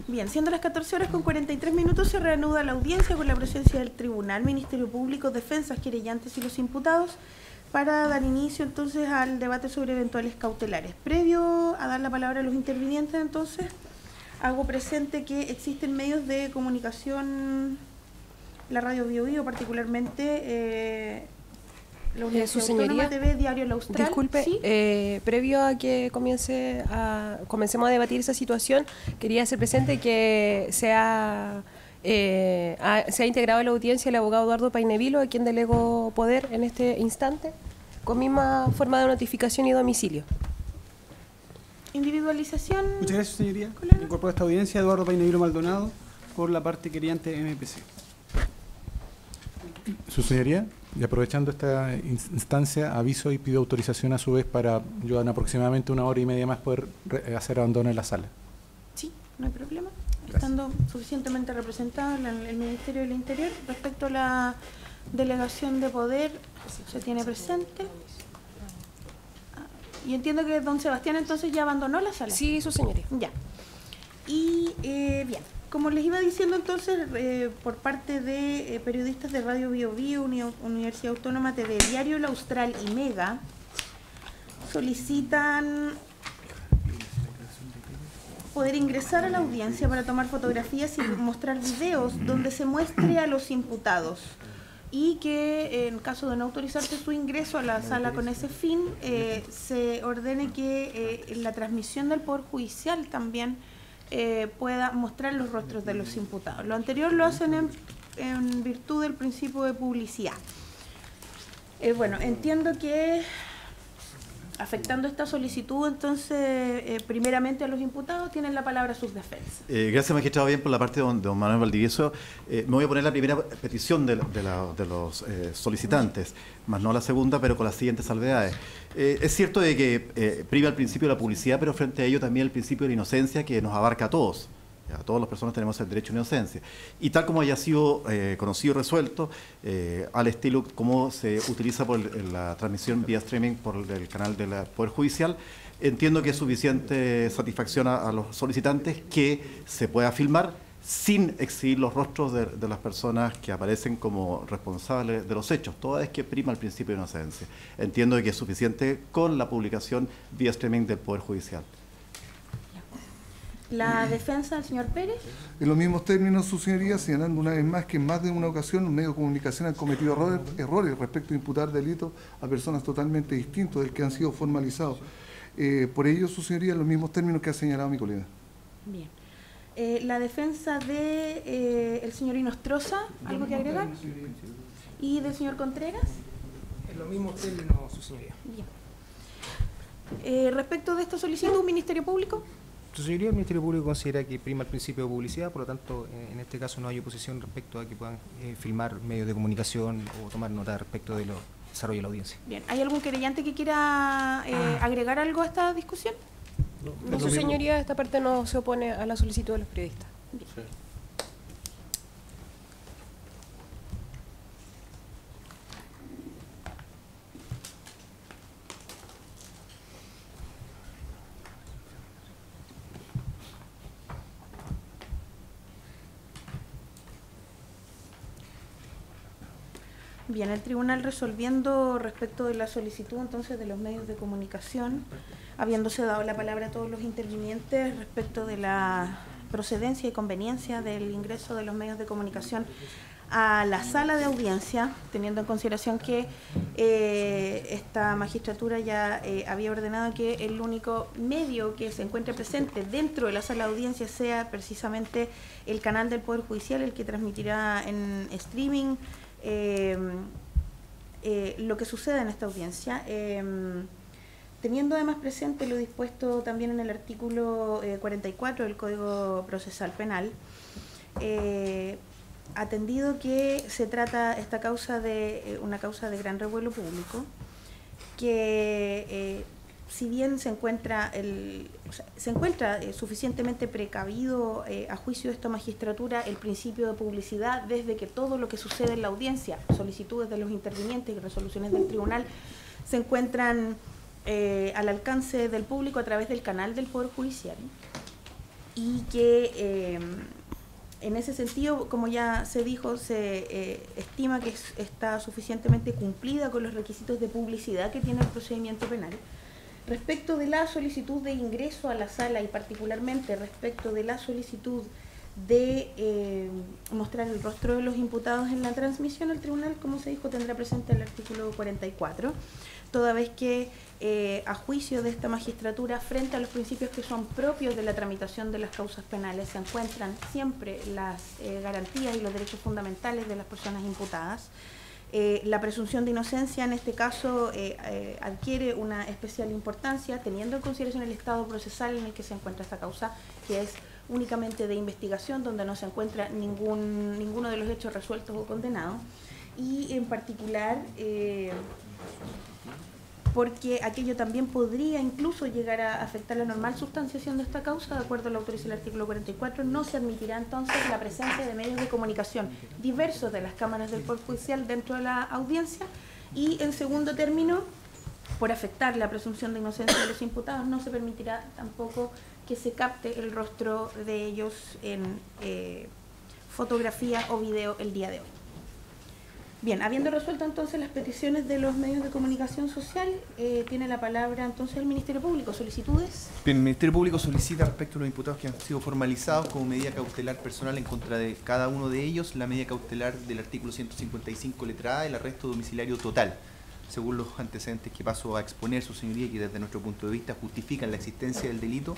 Bien, siendo las 14:43, se reanuda la audiencia con la presencia del Tribunal, Ministerio Público, defensas, querellantes y los imputados para dar inicio entonces al debate sobre eventuales cautelares. Previo a dar la palabra a los intervinientes, entonces, hago presente que existen medios de comunicación, la radio Bio Bio particularmente, la Universidad Autónoma TV, Diario La Austral. Disculpe, ¿sí? Previo a que comencemos a debatir esa situación, quería hacer presente que se ha integrado a la audiencia el abogado Eduardo Painevilo, a quien delego poder en este instante, con misma forma de notificación y domicilio. Individualización. Muchas gracias, señoría. Incorporo a esta audiencia Eduardo Painevilo Maldonado, por la parte querellante MPC. Su señoría, y aprovechando esta instancia, aviso y pido autorización a su vez para yo en aproximadamente 1 hora y media más poder hacer abandono en la sala. Sí, no hay problema. Gracias. Estando suficientemente representado el Ministerio del Interior, respecto a la delegación de poder, se tiene presente. Y entiendo que don Sebastián entonces ya abandonó la sala. Sí, su señoría. Ya. Y bien, como les iba diciendo entonces, por parte de periodistas de Radio Bio Bio, Universidad Autónoma TV, Diario La Austral y Mega, solicitan poder ingresar a la audiencia para tomar fotografías y mostrar videos donde se muestre a los imputados, y que en caso de no autorizarse su ingreso a la sala con ese fin, se ordene que la transmisión del Poder Judicial también pueda mostrar los rostros de los imputados. Lo anterior lo hacen en virtud del principio de publicidad. Bueno, entiendo que afectando esta solicitud, entonces, primeramente a los imputados, tienen la palabra sus defensas. Gracias, magistrado. Bien, por la parte de don Manuel Valdivieso, me voy a poner la primera petición de los solicitantes, más no la segunda, pero con las siguientes salvedades. Es cierto de que priva el principio de la publicidad, pero frente a ello también el principio de la inocencia, que nos abarca a todos. A todas las personas tenemos el derecho a la inocencia. Y tal como haya sido conocido y resuelto, al estilo como se utiliza por la transmisión vía streaming por el canal del Poder Judicial, entiendo que es suficiente satisfacción a los solicitantes que se pueda filmar sin exhibir los rostros de las personas que aparecen como responsables de los hechos, toda vez que prima el principio de inocencia. Entiendo que es suficiente con la publicación vía streaming del Poder Judicial. La defensa del señor Pérez. En los mismos términos, su señoría, señalando una vez más que en más de una ocasión los medios de comunicación han cometido errores respecto a imputar delitos a personas totalmente distintos del que han sido formalizados. Por ello, su señoría, en los mismos términos que ha señalado mi colega. Bien. La defensa de el señor Inostroza, ¿algo que agregar? ¿Y del señor Contreras? En los mismos términos, su señoría. Bien. Respecto de esta solicitud, Ministerio Público. Su señoría, el Ministerio Público considera que prima el principio de publicidad, por lo tanto, en este caso no hay oposición respecto a que puedan filmar medios de comunicación o tomar nota respecto del desarrollo de la audiencia. Bien, ¿hay algún querellante que quiera agregar algo a esta discusión? No, su señoría, esta parte no se opone a la solicitud de los periodistas. Bien. Sí. Bien, el tribunal resolviendo respecto de la solicitud entonces de los medios de comunicación, habiéndose dado la palabra a todos los intervinientes respecto de la procedencia y conveniencia del ingreso de los medios de comunicación a la sala de audiencia, teniendo en consideración que esta magistratura ya había ordenado que el único medio que se encuentre presente dentro de la sala de audiencia sea precisamente el canal del Poder Judicial, el que transmitirá en streaming lo que sucede en esta audiencia, teniendo además presente lo dispuesto también en el artículo 44 del Código Procesal Penal, atendido que se trata esta causa de una causa de gran revuelo público, que si bien se encuentra suficientemente precavido a juicio de esta magistratura el principio de publicidad, desde que todo lo que sucede en la audiencia, solicitudes de los intervinientes y resoluciones del tribunal, se encuentran al alcance del público a través del canal del Poder Judicial. y que en ese sentido, como ya se dijo, se estima que está suficientemente cumplida con los requisitos de publicidad que tiene el procedimiento penal. Respecto de la solicitud de ingreso a la sala y particularmente respecto de la solicitud de mostrar el rostro de los imputados en la transmisión, el tribunal, como se dijo, tendrá presente el artículo 44, toda vez que a juicio de esta magistratura, frente a los principios que son propios de la tramitación de las causas penales, se encuentran siempre las garantías y los derechos fundamentales de las personas imputadas. La presunción de inocencia en este caso adquiere una especial importancia teniendo en consideración el estado procesal en el que se encuentra esta causa, que es únicamente de investigación, donde no se encuentra ninguno de los hechos resueltos o condenados, y en particular porque aquello también podría incluso llegar a afectar la normal sustanciación de esta causa. De acuerdo a la autorización del artículo 44, no se admitirá entonces la presencia de medios de comunicación diversos de las cámaras del Poder Judicial dentro de la audiencia, y en segundo término, por afectar la presunción de inocencia de los imputados, no se permitirá tampoco que se capte el rostro de ellos en fotografía o video el día de hoy. Bien, habiendo resuelto entonces las peticiones de los medios de comunicación social, tiene la palabra entonces el Ministerio Público. ¿Solicitudes? Bien, el Ministerio Público solicita respecto a los imputados que han sido formalizados como medida cautelar personal en contra de cada uno de ellos, la medida cautelar del artículo 155 letra A, el arresto domiciliario total, según los antecedentes que paso a exponer, su señoría, que desde nuestro punto de vista justifican la existencia del delito,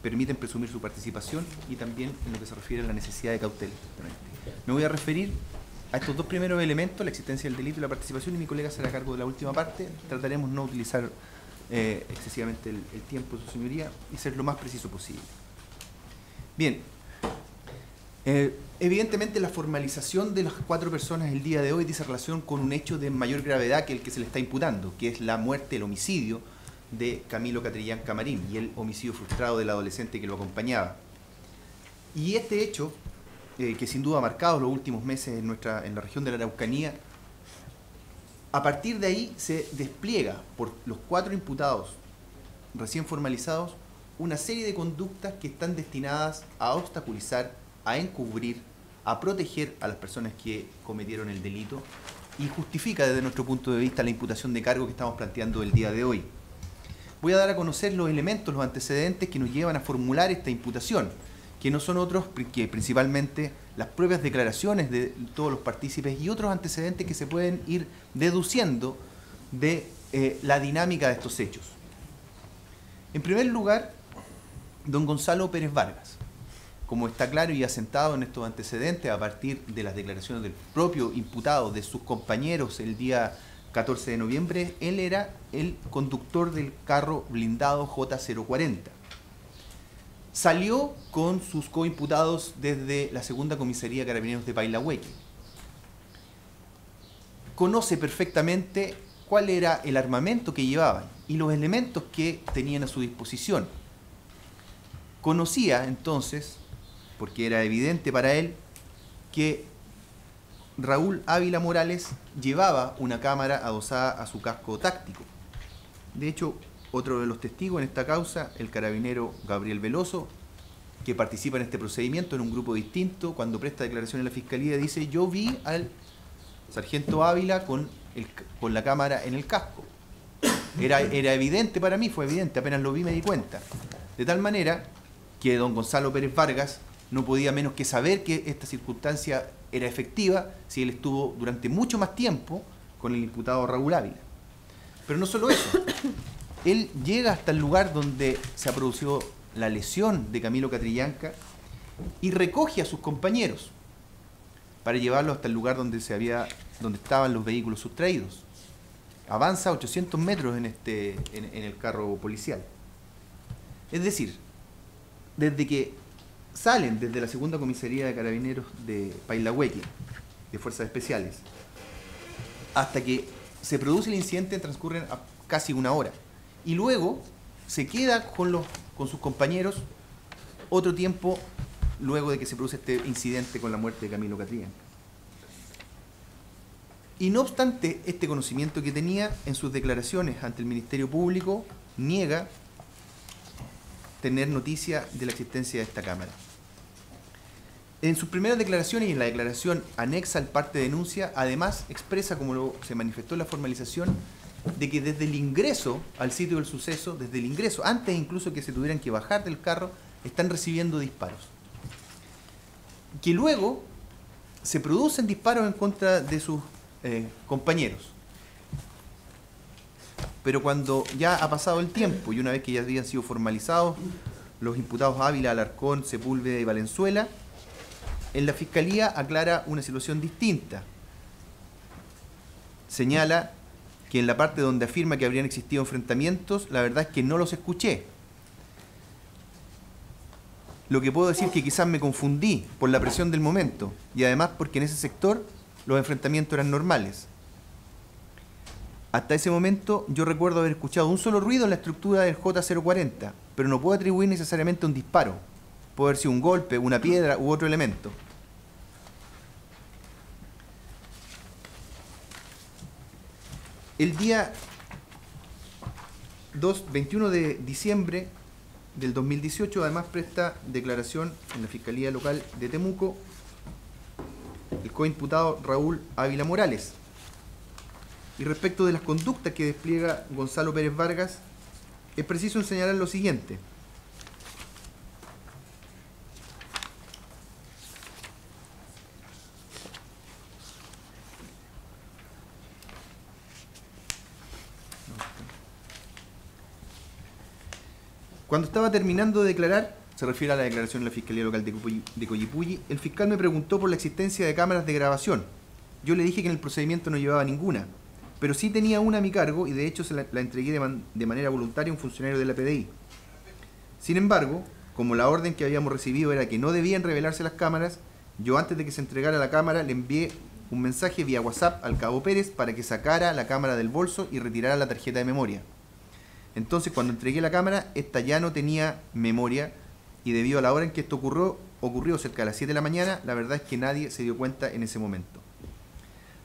permiten presumir su participación y también en lo que se refiere a la necesidad de cautela. Me voy a referir a estos dos primeros elementos, la existencia del delito y la participación, y mi colega será a cargo de la última parte. Trataremos no utilizar excesivamente el tiempo de su señoría y ser lo más preciso posible. Bien, evidentemente la formalización de las 4 personas el día de hoy dice relación con un hecho de mayor gravedad que el que se le está imputando, que es la muerte, el homicidio de Camilo Catrillanca Marín y el homicidio frustrado del adolescente que lo acompañaba. Y este hecho, que sin duda ha marcado los últimos meses en la región de la Araucanía, a partir de ahí se despliega por los 4 imputados recién formalizados una serie de conductas que están destinadas a obstaculizar, a encubrir, a proteger a las personas que cometieron el delito, y justifica desde nuestro punto de vista la imputación de cargo que estamos planteando el día de hoy. Voy a dar a conocer los elementos, los antecedentes que nos llevan a formular esta imputación, que no son otros que principalmente las propias declaraciones de todos los partícipes y otros antecedentes que se pueden ir deduciendo de la dinámica de estos hechos. En primer lugar, don Gonzalo Pérez Vargas, como está claro y asentado en estos antecedentes a partir de las declaraciones del propio imputado, de sus compañeros el día 14 de noviembre, él era el conductor del carro blindado J040. Salió con sus coimputados desde la segunda comisaría de Carabineros de Pailahueque. Conoce perfectamente cuál era el armamento que llevaban y los elementos que tenían a su disposición. Conocía entonces, porque era evidente para él, que Raúl Ávila Morales llevaba una cámara adosada a su casco táctico. De hecho, otro de los testigos en esta causa, el carabinero Gabriel Veloso, que participa en este procedimiento en un grupo distinto, cuando presta declaración en la Fiscalía, dice: yo vi al sargento Ávila con la cámara en el casco. Era evidente para mí, fue evidente, apenas lo vi me di cuenta. De tal manera que don Gonzalo Pérez Vargas no podía menos que saber que esta circunstancia era efectiva si él estuvo durante mucho más tiempo con el imputado Raúl Ávila. Pero no solo eso, él llega hasta el lugar donde se ha producido la lesión de Camilo Catrillanca y recoge a sus compañeros para llevarlos hasta el lugar donde estaban los vehículos sustraídos. Avanza 800 metros en el carro policial. Es decir, desde que salen desde la segunda comisaría de Carabineros de Pailahueque, de Fuerzas Especiales, hasta que se produce el incidente transcurren casi una hora. Y luego se queda con sus compañeros otro tiempo luego de que se produce este incidente con la muerte de Camilo Catrillanca. Y no obstante este conocimiento que tenía, en sus declaraciones ante el Ministerio Público niega tener noticia de la existencia de esta cámara. En sus primeras declaraciones y en la declaración anexa al parte de denuncia, además expresa, como se manifestó en la formalización, de que desde el ingreso al sitio del suceso, desde el ingreso, antes incluso que se tuvieran que bajar del carro, están recibiendo disparos. Que luego se producen disparos en contra de sus compañeros. Pero cuando ya ha pasado el tiempo y una vez que ya habían sido formalizados los imputados Ávila, Alarcón, Sepúlveda y Valenzuela, en la Fiscalía aclara una situación distinta. Señala que en la parte donde afirma que habrían existido enfrentamientos, la verdad es que no los escuché. Lo que puedo decir es que quizás me confundí por la presión del momento y además porque en ese sector los enfrentamientos eran normales. Hasta ese momento yo recuerdo haber escuchado un solo ruido en la estructura del J040, pero no puedo atribuir necesariamente un disparo. Puede haber sido un golpe, una piedra u otro elemento. El día 21 de diciembre del 2018, además presta declaración en la Fiscalía Local de Temuco el coimputado Raúl Ávila Morales. Y respecto de las conductas que despliega Gonzalo Pérez Vargas, es preciso señalar lo siguiente. Cuando estaba terminando de declarar, se refiere a la declaración de la Fiscalía Local de Coyipulli, el fiscal me preguntó por la existencia de cámaras de grabación. Yo le dije que en el procedimiento no llevaba ninguna, pero sí tenía una a mi cargo y de hecho se la entregué de manera voluntaria a un funcionario de la PDI. Sin embargo, como la orden que habíamos recibido era que no debían revelarse las cámaras, yo antes de que se entregara la cámara le envié un mensaje vía WhatsApp al cabo Pérez para que sacara la cámara del bolso y retirara la tarjeta de memoria. Entonces, cuando entregué la cámara, esta ya no tenía memoria y debido a la hora en que esto ocurrió cerca de las 7 de la mañana, la verdad es que nadie se dio cuenta en ese momento.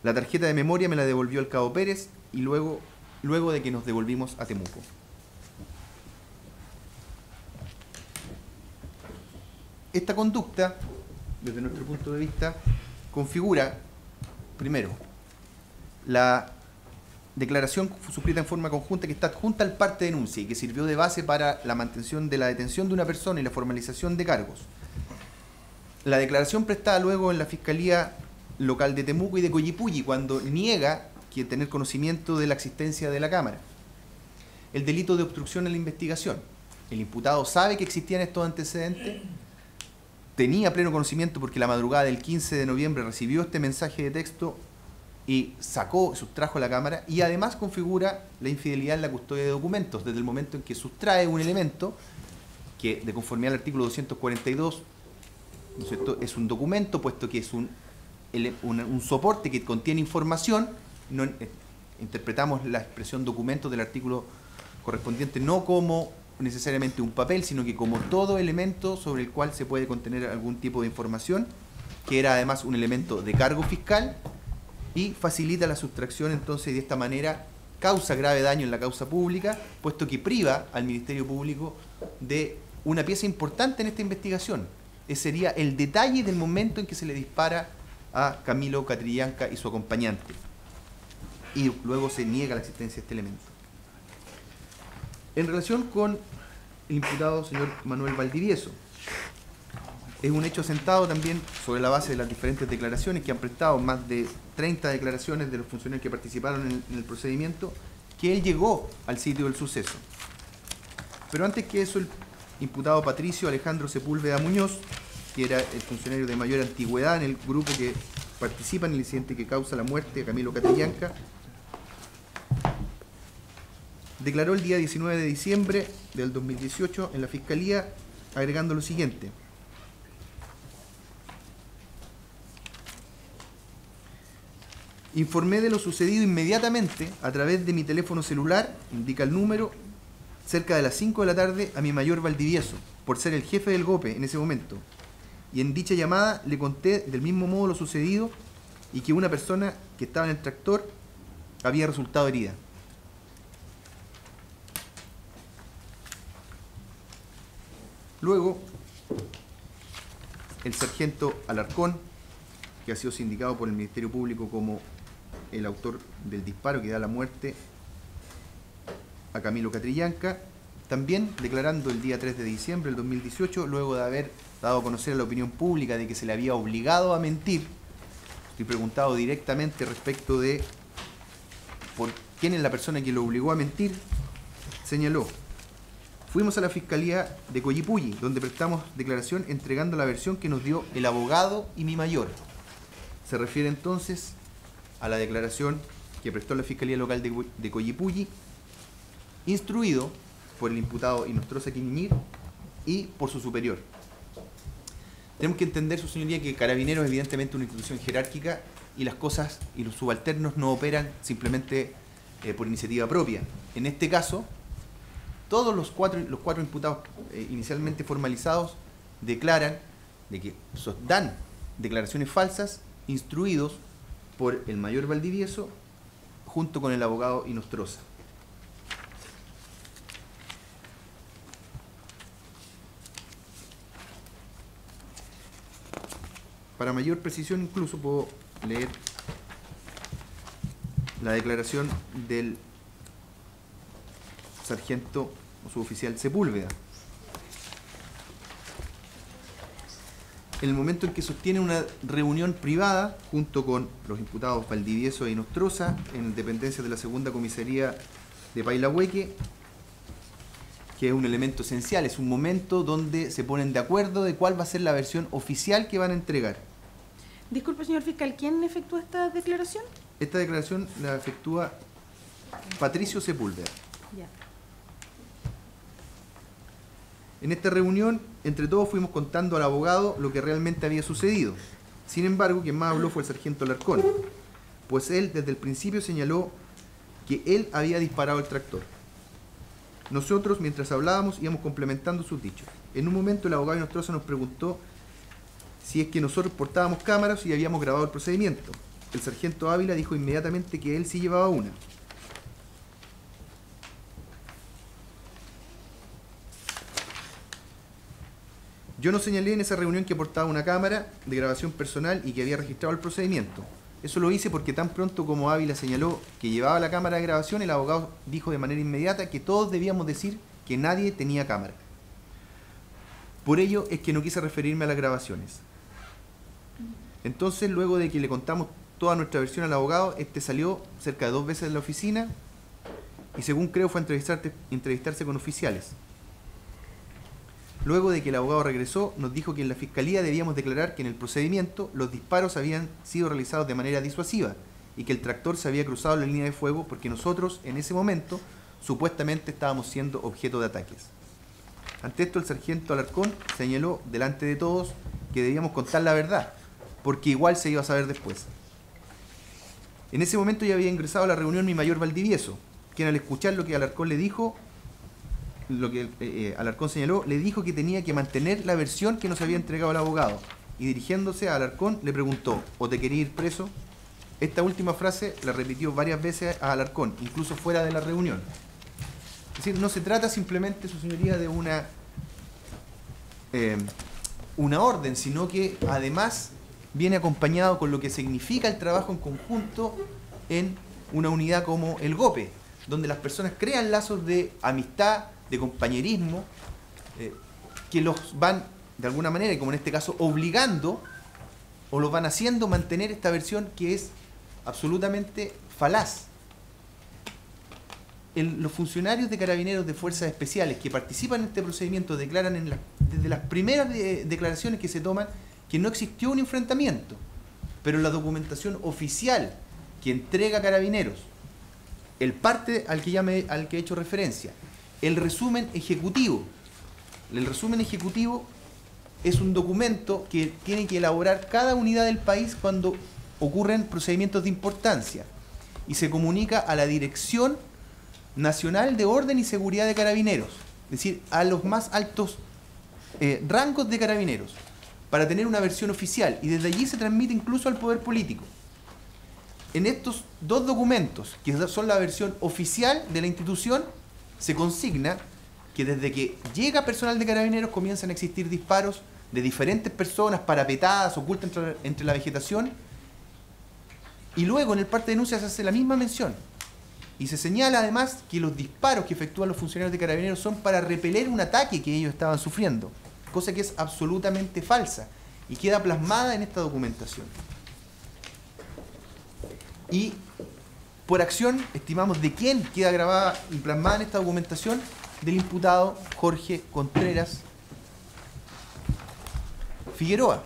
La tarjeta de memoria me la devolvió el cabo Pérez y luego de que nos devolvimos a Temuco. Esta conducta, desde nuestro punto de vista, configura, primero, la declaración suscrita en forma conjunta que está adjunta al parte de denuncia y que sirvió de base para la mantención de la detención de una persona y la formalización de cargos. La declaración prestada luego en la Fiscalía Local de Temuco y de Coyipulli cuando niega que tener conocimiento de la existencia de la cámara. El delito de obstrucción a la investigación. El imputado sabe que existían estos antecedentes, tenía pleno conocimiento porque la madrugada del 15 de noviembre recibió este mensaje de texto y sustrajo la cámara y además configura la infidelidad en la custodia de documentos desde el momento en que sustrae un elemento que, de conformidad al artículo 242, ¿no es cierto?, es un documento, puesto que es un soporte que contiene información. No, interpretamos la expresión documento del artículo correspondiente no como necesariamente un papel, sino que como todo elemento sobre el cual se puede contener algún tipo de información, que era además un elemento de cargo fiscal, y facilita la sustracción entonces y de esta manera causa grave daño en la causa pública, puesto que priva al Ministerio Público de una pieza importante en esta investigación. Ese sería el detalle del momento en que se le dispara a Camilo Catrillanca y su acompañante. Y luego se niega la existencia de este elemento. En relación con el imputado señor Manuel Valdivieso, es un hecho asentado también sobre la base de las diferentes declaraciones que han prestado, más de 30 declaraciones de los funcionarios que participaron en el procedimiento, que él llegó al sitio del suceso. Pero antes que eso, el imputado Patricio Alejandro Sepúlveda Muñoz, que era el funcionario de mayor antigüedad en el grupo que participa en el incidente que causa la muerte de Camilo Catrillanca, declaró el día 19 de diciembre del 2018 en la Fiscalía, agregando lo siguiente. Informé de lo sucedido inmediatamente a través de mi teléfono celular, indica el número, cerca de las 5 de la tarde a mi mayor Valdivieso, por ser el jefe del GOPE en ese momento. Y en dicha llamada le conté del mismo modo lo sucedido y que una persona que estaba en el tractor había resultado herida. Luego, el sargento Alarcón, que ha sido sindicado por el Ministerio Público como el autor del disparo que da la muerte a Camilo Catrillanca, también declarando el día 3 de diciembre del 2018, luego de haber dado a conocer a la opinión pública de que se le había obligado a mentir. Estoy preguntado directamente respecto de por quién es la persona que lo obligó a mentir. Señaló: fuimos a la Fiscalía de Coyipulli, donde prestamos declaración entregando la versión que nos dio el abogado y mi mayor. Se refiere entonces a la declaración que prestó la Fiscalía Local de Coyipulli, instruido por el imputado Inostroza Quiñimir y por su superior. Tenemos que entender, su señoría, que Carabineros es evidentemente una institución jerárquica y las cosas y los subalternos no operan simplemente por iniciativa propia. En este caso, todos los cuatro imputados inicialmente formalizados declaran de que dan declaraciones falsas, instruidos por el mayor Valdivieso junto con el abogado Inostroza. Para mayor precisión, incluso puedo leer la declaración del sargento o suboficial Sepúlveda. En el momento en que sostiene una reunión privada junto con los imputados Valdivieso e Inostroza en dependencias de la segunda comisaría de Pailahueque, que es un elemento esencial, es un momento donde se ponen de acuerdo de cuál va a ser la versión oficial que van a entregar. Disculpe, señor fiscal, ¿quién efectúa esta declaración? Esta declaración la efectúa Patricio Sepúlveda. Ya. En esta reunión, entre todos fuimos contando al abogado lo que realmente había sucedido. Sin embargo, quien más habló fue el sargento Alarcón, pues él desde el principio señaló que él había disparado el tractor. Nosotros, mientras hablábamos, íbamos complementando sus dichos. En un momento el abogado Inostroza nos preguntó si es que nosotros portábamos cámaras y habíamos grabado el procedimiento. El sargento Ávila dijo inmediatamente que él sí llevaba una. Yo no señalé en esa reunión que portaba una cámara de grabación personal y que había registrado el procedimiento. Eso lo hice porque tan pronto como Ávila señaló que llevaba la cámara de grabación, el abogado dijo de manera inmediata que todos debíamos decir que nadie tenía cámara. Por ello es que no quise referirme a las grabaciones. Entonces, luego de que le contamos toda nuestra versión al abogado, este salió cerca de 2 veces de la oficina y, según creo, fue a entrevistarse con oficiales. Luego de que el abogado regresó, nos dijo que en la fiscalía debíamos declarar que en el procedimiento los disparos habían sido realizados de manera disuasiva y que el tractor se había cruzado la línea de fuego porque nosotros, en ese momento, supuestamente estábamos siendo objeto de ataques. Ante esto, el sargento Alarcón señaló delante de todos que debíamos contar la verdad, porque igual se iba a saber después. En ese momento ya había ingresado a la reunión mi mayor Valdivieso, quien al escuchar lo que Alarcón le dijo, Alarcón señaló, le dijo que tenía que mantener la versión que nos había entregado el abogado, y dirigiéndose a Alarcón le preguntó: ¿o te quería ir preso? Esta última frase la repitió varias veces a Alarcón, incluso fuera de la reunión. Es decir, no se trata simplemente, su señoría, de una orden, sino que además viene acompañado con lo que significa el trabajo en conjunto en una unidad como el GOPE, donde las personas crean lazos de amistad, de compañerismo, que los van, de alguna manera, y como en este caso, obligando, o los van haciendo mantener esta versión que es absolutamente falaz. Los funcionarios de Carabineros de Fuerzas Especiales que participan en este procedimiento declaran desde las primeras declaraciones que se toman que no existió un enfrentamiento, pero la documentación oficial que entrega Carabineros, el parte al que he hecho referencia, el resumen ejecutivo es un documento que tiene que elaborar cada unidad del país cuando ocurren procedimientos de importancia y se comunica a la Dirección Nacional de Orden y Seguridad de Carabineros, es decir, a los más altos rangos de Carabineros, para tener una versión oficial, y desde allí se transmite incluso al poder político. En estos 2 documentos, que son la versión oficial de la institución, se consigna que desde que llega personal de Carabineros comienzan a existir disparos de diferentes personas parapetadas, ocultas entre la vegetación, y luego en el parte de denuncia se hace la misma mención. Y se señala además que los disparos que efectúan los funcionarios de Carabineros son para repeler un ataque que ellos estaban sufriendo, cosa que es absolutamente falsa y queda plasmada en esta documentación. Y por acción, estimamos de quién queda grabada y plasmada en esta documentación, del imputado Jorge Contreras Figueroa.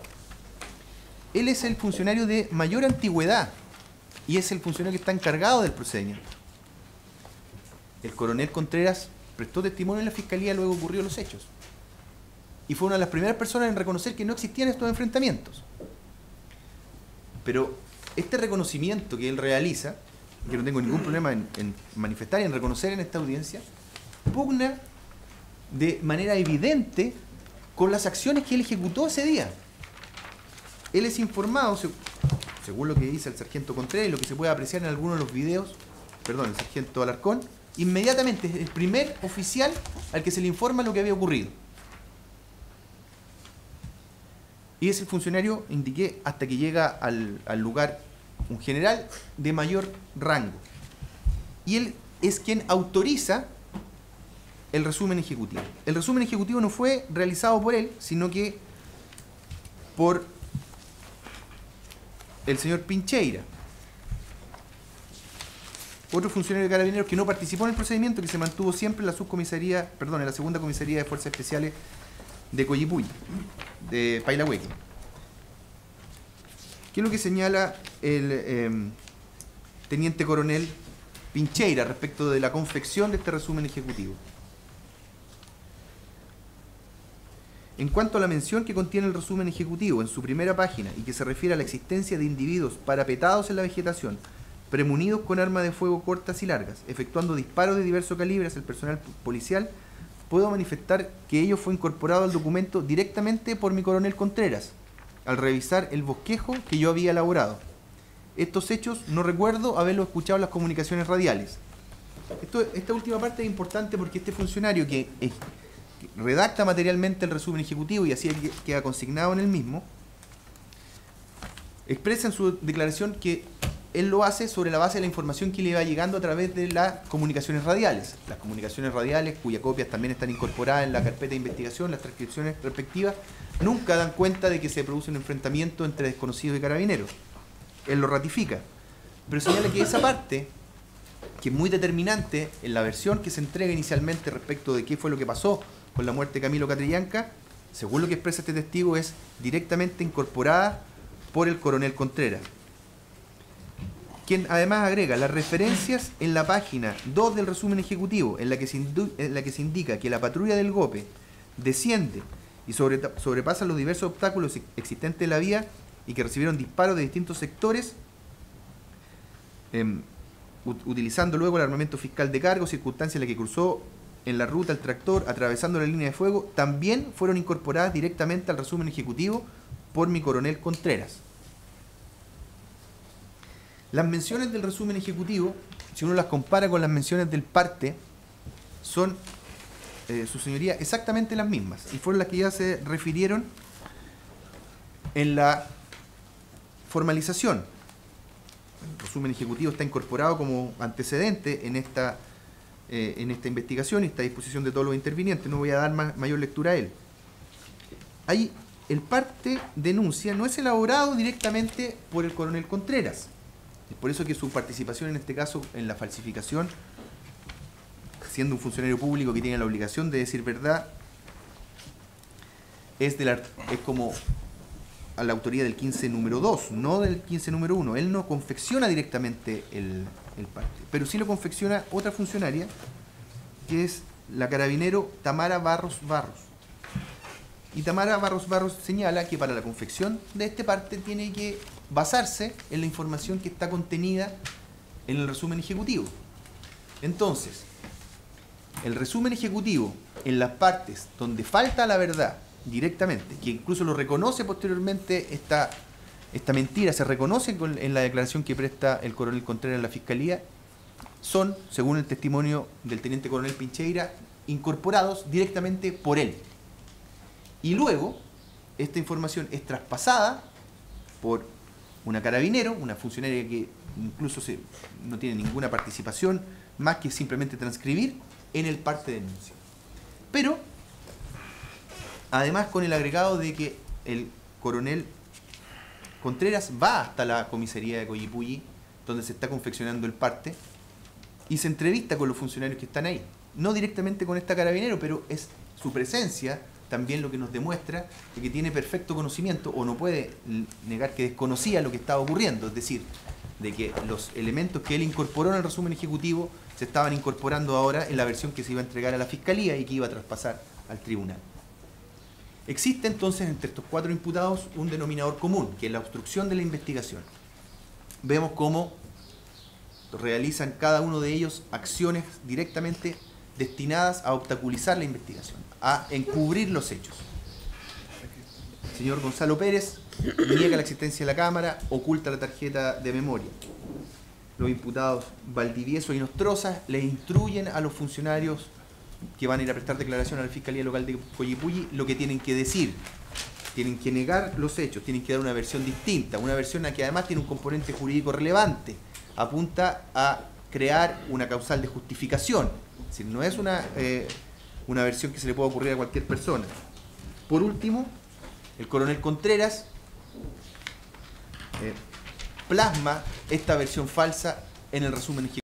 Él es el funcionario de mayor antigüedad y es el funcionario que está encargado del procedimiento. El coronel Contreras prestó testimonio en la fiscalía luego ocurridos los hechos. Y fue una de las primeras personas en reconocer que no existían estos enfrentamientos. Pero este reconocimiento que él realiza, que no tengo ningún problema en manifestar y en reconocer en esta audiencia, pugna de manera evidente con las acciones que él ejecutó ese día. Él es informado, según lo que dice el sargento Contreras y lo que se puede apreciar en algunos de los videos, el sargento Alarcón, inmediatamente es el primer oficial al que se le informa lo que había ocurrido. Y es el funcionario, indiqué, hasta que llega al lugar un general de mayor rango. Y él es quien autoriza el resumen ejecutivo. El resumen ejecutivo no fue realizado por él, sino que por el señor Pincheira, otro funcionario de Carabineros que no participó en el procedimiento, que se mantuvo siempre en la subcomisaría, en la segunda comisaría de Fuerzas Especiales de Coyipulli, de Pailahueque. ¿Qué es lo que señala el teniente coronel Pincheira respecto de la confección de este resumen ejecutivo? En cuanto a la mención que contiene el resumen ejecutivo en su primera página y que se refiere a la existencia de individuos parapetados en la vegetación, premunidos con armas de fuego cortas y largas, efectuando disparos de diverso calibre hacia el personal policial, puedo manifestar que ello fue incorporado al documento directamente por mi coronel Contreras, al revisar el bosquejo que yo había elaborado. Estos hechos no recuerdo haberlo escuchado en las comunicaciones radiales. Esta última parte es importante porque este funcionario que redacta materialmente el resumen ejecutivo y así queda consignado en el mismo, expresa en su declaración que él lo hace sobre la base de la información que le va llegando a través de las comunicaciones radiales. Las comunicaciones radiales, cuyas copias también están incorporadas en la carpeta de investigación, las transcripciones respectivas, nunca dan cuenta de que se produce un enfrentamiento entre desconocidos y carabineros. Él lo ratifica. Pero señala que esa parte, que es muy determinante en la versión que se entrega inicialmente respecto de qué fue lo que pasó con la muerte de Camilo Catrillanca, según lo que expresa este testigo, es directamente incorporada por el coronel Contreras, quien además agrega las referencias en la página 2 del resumen ejecutivo, en la que se indica que la patrulla del GOPE desciende y sobrepasa los diversos obstáculos existentes en la vía y que recibieron disparos de distintos sectores, utilizando luego el armamento fiscal de cargo, circunstancia en la que cruzó en la ruta el tractor atravesando la línea de fuego, también fueron incorporadas directamente al resumen ejecutivo por mi coronel Contreras. Las menciones del resumen ejecutivo, si uno las compara con las menciones del parte, son, su señoría, exactamente las mismas, y fueron las que ya se refirieron en la formalización. El resumen ejecutivo está incorporado como antecedente en esta investigación y está a disposición de todos los intervinientes. No voy a dar mayor lectura a él. Ahí, el parte denuncia no es elaborado directamente por el coronel Contreras. Es por eso que su participación en este caso en la falsificación, siendo un funcionario público que tiene la obligación de decir verdad, es como a la autoría del 15 número 2, no del 15 número 1. Él no confecciona directamente el parte, pero sí lo confecciona otra funcionaria, que es la carabinero Tamara Barros Barros. Y Tamara Barros Barros señala que para la confección de este parte tiene que basarse en la información que está contenida en el resumen ejecutivo. Entonces, el resumen ejecutivo, en las partes donde falta la verdad directamente, que incluso lo reconoce posteriormente esta mentira, se reconoce en la declaración que presta el coronel Contreras en la Fiscalía, son, según el testimonio del teniente coronel Pincheira, incorporados directamente por él. Y luego, esta información es traspasada por una carabinero, una funcionaria que incluso no tiene ninguna participación, más que simplemente transcribir en el parte de denuncia. Pero, además con el agregado de que el coronel Contreras va hasta la comisaría de Coyipulli, donde se está confeccionando el parte, y se entrevista con los funcionarios que están ahí. No directamente con esta carabinero, pero es su presencia también lo que nos demuestra de que tiene perfecto conocimiento, o no puede negar que desconocía lo que estaba ocurriendo, es decir, de que los elementos que él incorporó en el resumen ejecutivo se estaban incorporando ahora en la versión que se iba a entregar a la Fiscalía y que iba a traspasar al tribunal. Existe entonces entre estos 4 imputados un denominador común, que es la obstrucción de la investigación. Vemos cómo realizan cada uno de ellos acciones directamente destinadas a obstaculizar la investigación, a encubrir los hechos. El señor Gonzalo Pérez niega la existencia de la cámara, oculta la tarjeta de memoria. Los imputados Valdivieso y Nostroza les instruyen a los funcionarios que van a ir a prestar declaración a la Fiscalía Local de Coyipulli lo que tienen que decir. Tienen que negar los hechos, tienen que dar una versión distinta, una versión que además tiene un componente jurídico relevante, apunta a crear una causal de justificación. Es decir, no es una versión que se le pueda ocurrir a cualquier persona. Por último, el coronel Contreras plasma esta versión falsa en el resumen ejecutivo.